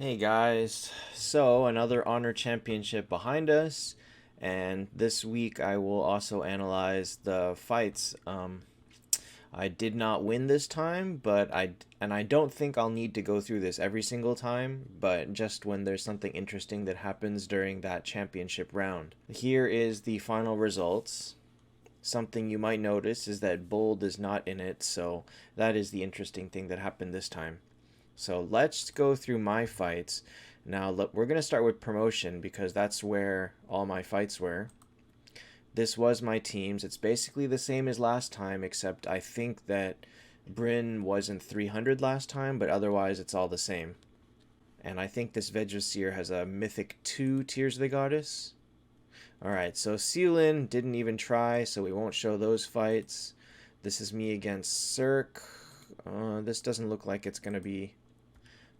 Hey guys, so another Honor Championship behind us, and this week I will also analyze the fights. I did not win this time, but I don't think I'll need to go through this every single time, but just when there's something interesting that happens during that championship round. Here is the final results. Something you might notice is that Bold is not in it, so that is the interesting thing that happened this time. So let's go through my fights. Now, look, we're going to start with promotion because that's where all my fights were. This was my teams. It's basically the same as last time, except I think that Bryn wasn't 300 last time, but otherwise it's all the same. And I think this Veggiseer has a Mythic 2 Tears of the Goddess. Alright, so Sealin didn't even try, so we won't show those fights. This is me against Cirque. This doesn't look like it's going to be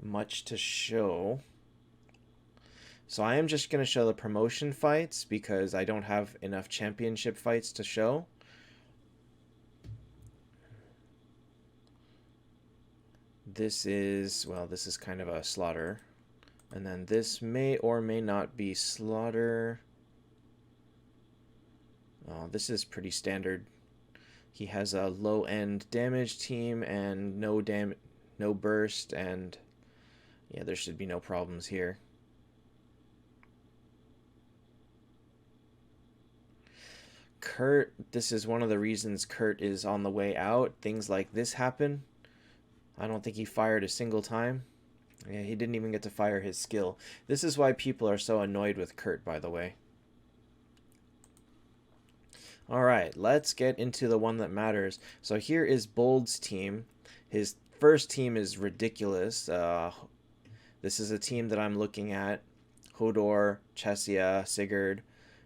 much to show. So I am just going to show the promotion fights because I don't have enough championship fights to show. This is kind of a slaughter. And then this may or may not be slaughter. Oh, this is pretty standard. He has a low-end damage team and no burst, and yeah, there should be no problems here. Kurt, this is one of the reasons Kurt is on the way out. Things like this happen. I don't think he fired a single time. Yeah, he didn't even get to fire his skill. This is why people are so annoyed with Kurt, by the way. Alright, let's get into the one that matters. So here is Bold's team. His first team is ridiculous. This is a team that I'm looking at. Hodor, Chesia, Sigurd.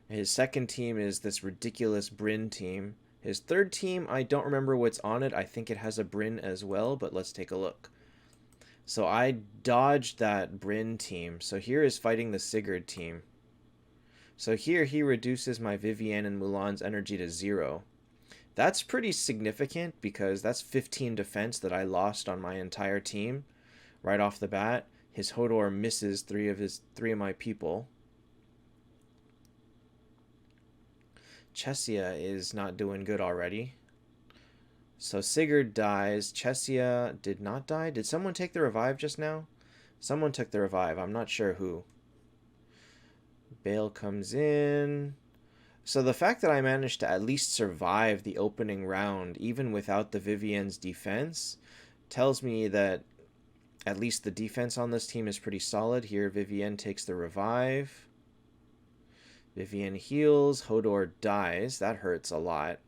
His second team is this ridiculous Bryn team. His third team, I don't remember what's on it. I think it has a Bryn as well, but let's take a look. So I dodged that Bryn team. So here is fighting the Sigurd team. So here he reduces my Vivienne and Mulan's energy to 0. That's pretty significant because that's 15 defense that I lost on my entire team right off the bat. His Hodor misses three of my people. Chesia is not doing good already. So Sigurd dies. Chesia did not die. Did someone take the revive just now? Someone took the revive. I'm not sure who. Bale comes in. So the fact that I managed to at least survive the opening round, even without the Vivienne's defense, tells me that at least the defense on this team is pretty solid. Here, Vivienne takes the revive. Vivienne heals. Hodor dies. That hurts a lot.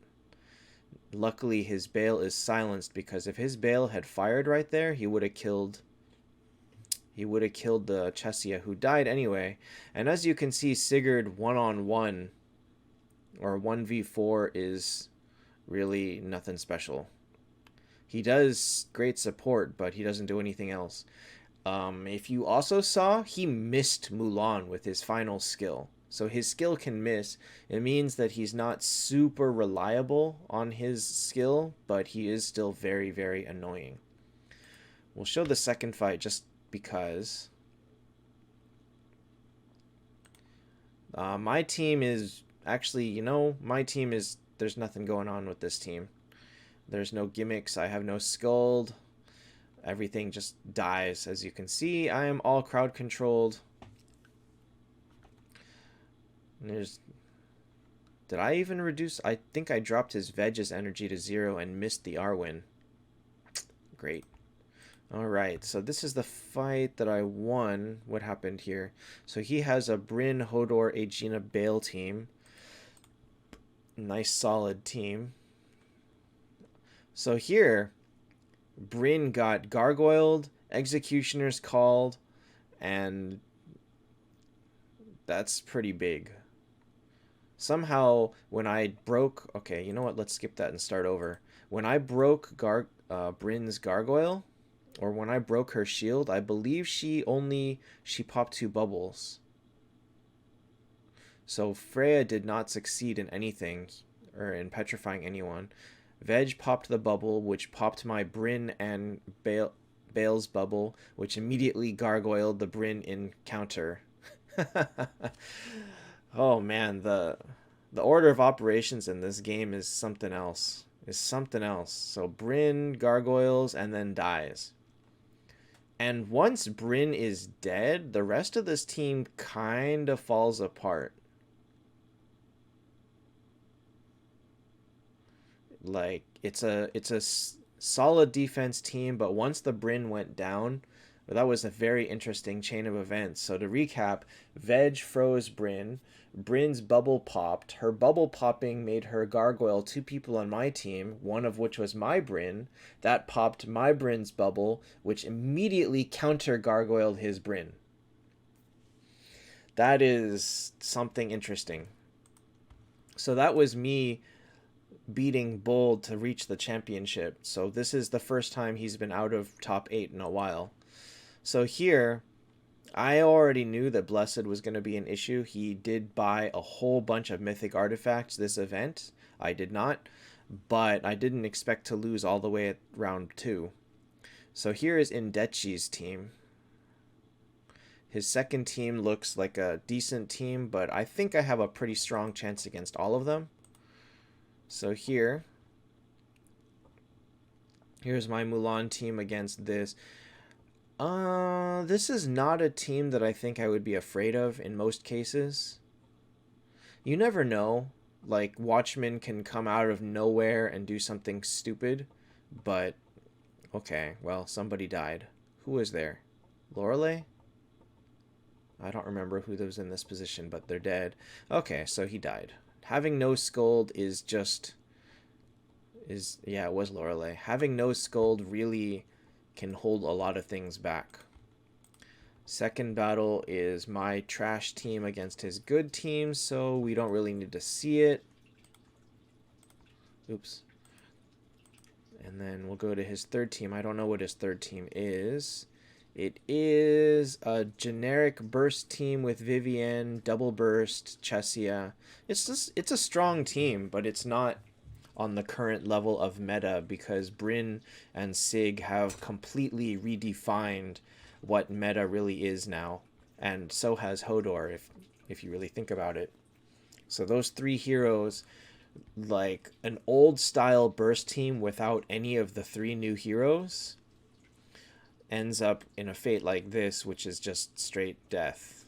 Luckily, his Bale is silenced because if his Bale had fired right there, he would have killed the Chesia, who died anyway. And as you can see, Sigurd 1-on-1 or 1v4 is really nothing special. He does great support, but he doesn't do anything else. If you also saw, he missed Mulan with his final skill. So his skill can miss. It means that he's not super reliable on his skill, but he is still very, very annoying. We'll show the second fight just because. My team is actually, there's nothing going on with this team. There's no gimmicks. I have no Skuld. Everything just dies. As you can see, I am all crowd controlled. Did I even reduce? I think I dropped his Vege's energy to 0 and missed the Arwen. Great. Alright, so this is the fight that I won. What happened here? So he has a Bryn, Hodor, Aegina, Bale team. Nice solid team. So here, Bryn got Gargoyled, Executioner's called, and that's pretty big. Somehow, when I broke... Okay, you know what? Let's skip that and start over. When I broke Bryn's Gargoyle, or when I broke her shield, I believe she popped 2 bubbles. So Freya did not succeed in anything, or in petrifying anyone. Veg popped the bubble, which popped my Bryn and Bale's bubble, which immediately gargoyled the Bryn in counter. Oh man, the order of operations in this game is something else. Is something else. So Bryn gargoyles and then dies. And once Bryn is dead, the rest of this team kind of falls apart. Like it's a solid defense team, but once the Bryn went down, that was a very interesting chain of events. So to recap, Veg froze Bryn. Bryn's bubble popped. Her bubble popping made her gargoyle two people on my team, one of which was my Bryn. That popped my Bryn's bubble, which immediately counter gargoyled his Bryn. That is something interesting. So that was me beating Bold to reach the championship. So this is the first time he's been out of top 8 in a while. So here, I already knew that Blessed was going to be an issue. He did buy a whole bunch of mythic artifacts this event. I did not, but I didn't expect to lose all the way at round 2. So here is Indechi's team. His second team looks like a decent team, but I think I have a pretty strong chance against all of them. So here's my Mulan team against this. This is not a team that I think I would be afraid of in most cases. You never know. Like, Watchmen can come out of nowhere and do something stupid. But, okay, well, somebody died. Who was there? Lorelei? I don't remember who was in this position, but they're dead. Okay, so he died. Having no scold is just... yeah, it was Lorelei. Having no scold really can hold a lot of things back. Second battle is my trash team against his good team, so we don't really need to see it. Oops. And then we'll go to his third team. I don't know what his third team is. It is a generic burst team with Vivienne, double burst, Chessia. It's a strong team, but it's not on the current level of meta because Bryn and Sig have completely redefined what meta really is now, and so has Hodor if you really think about it. So those three heroes, like an old style burst team without any of the three new heroes, ends up in a fate like this, which is just straight death.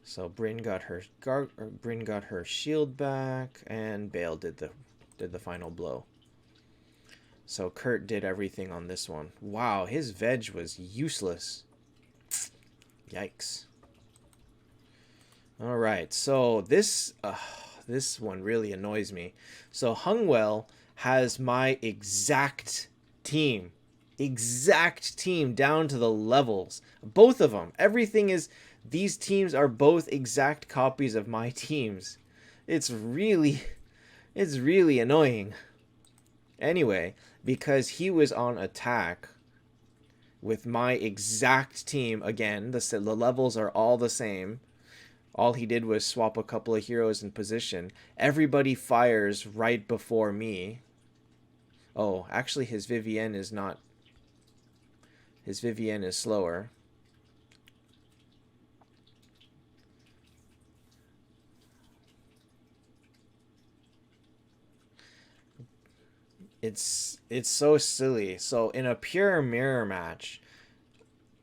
So Bryn got her shield back, and Bale did the final blow. So Kurt did everything on this one. Wow, his veg was useless. Yikes. All right, so this one really annoys me. So Hungwell has my exact team down to the levels. Both of them. Everything is... These teams are both exact copies of my teams. It's really annoying. Anyway, because he was on attack with my exact team, again, the levels are all the same. All he did was swap a couple of heroes in position. Everybody fires right before me. Oh, actually his Vivienne is not... His Vivienne is slower. It's so silly. So in a pure mirror match,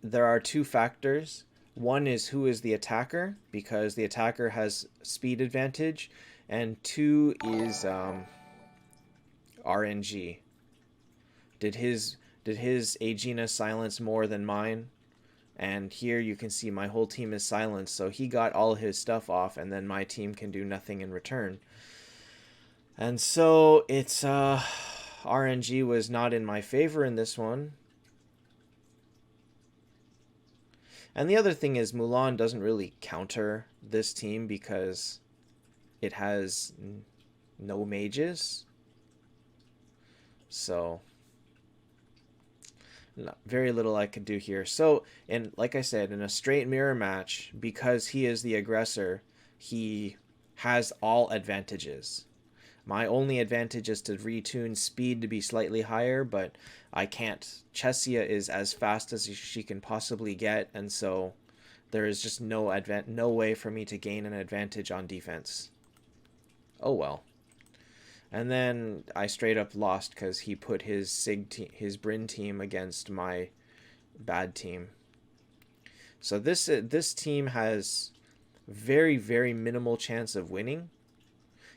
there are two factors. One is who is the attacker, because the attacker has speed advantage, and two is RNG. Did his Aegina silence more than mine? And here you can see my whole team is silenced, so he got all his stuff off, and then my team can do nothing in return. And so it's RNG was not in my favor in this one. And the other thing is Mulan doesn't really counter this team because it has no mages. So very little I could do here. So, and like I said, in a straight mirror match, because he is the aggressor, he has all advantages. My only advantage is to retune speed to be slightly higher, but I can't. Chesia is as fast as she can possibly get, and so there is just no way for me to gain an advantage on defense. Oh well. And then I straight up lost because he put his Bryn team against my bad team. So this team has very minimal chance of winning.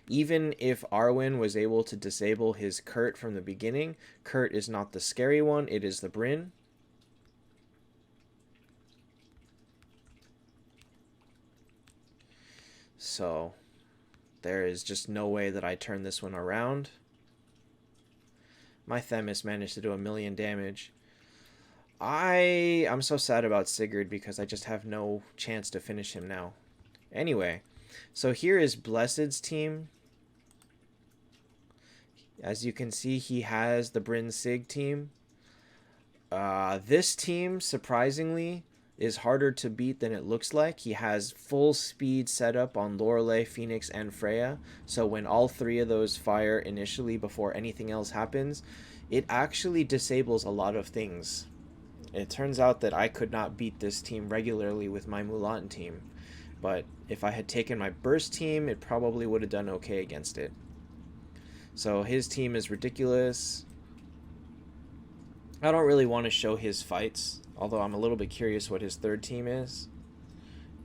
Even if Arwen was able to disable his Kurt from the beginning, Kurt is not the scary one, it is the Bryn. So there is just no way that I turn this one around. My Themis managed to do 1,000,000 damage. I'm so sad about Sigurd because I just have no chance to finish him now. Anyway, so here is Blessed's team. As you can see, he has the Bryn Sig team. This team, surprisingly, is harder to beat than it looks like. He has full speed setup on Lorelei, Phoenix, and Freya. So when all three of those fire initially before anything else happens, it actually disables a lot of things. It turns out that I could not beat this team regularly with my Mulan team. But if I had taken my Burst team, it probably would have done okay against it. So his team is ridiculous. I don't really want to show his fights, although I'm a little bit curious what his third team is.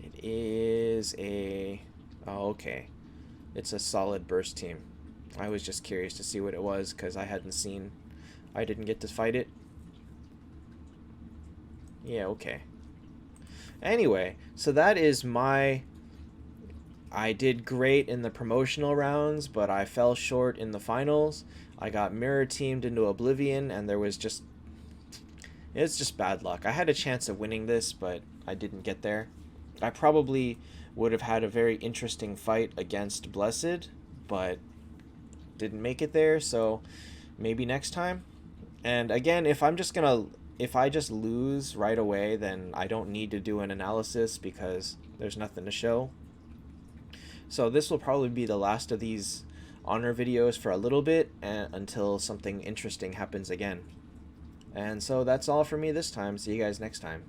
It is a... Oh, okay. It's a solid Burst team. I was just curious to see what it was because I didn't get to fight it. Yeah, okay. Anyway, so that is my... I did great in the promotional rounds, but I fell short in the finals. I got mirror teamed into Oblivion, and it's just bad luck. I had a chance of winning this, but I didn't get there. I probably would have had a very interesting fight against Blessed, but didn't make it there, so maybe next time. And again, if I just lose right away, then I don't need to do an analysis because there's nothing to show. So this will probably be the last of these honor videos for a little bit until something interesting happens again. And so that's all for me this time. See you guys next time.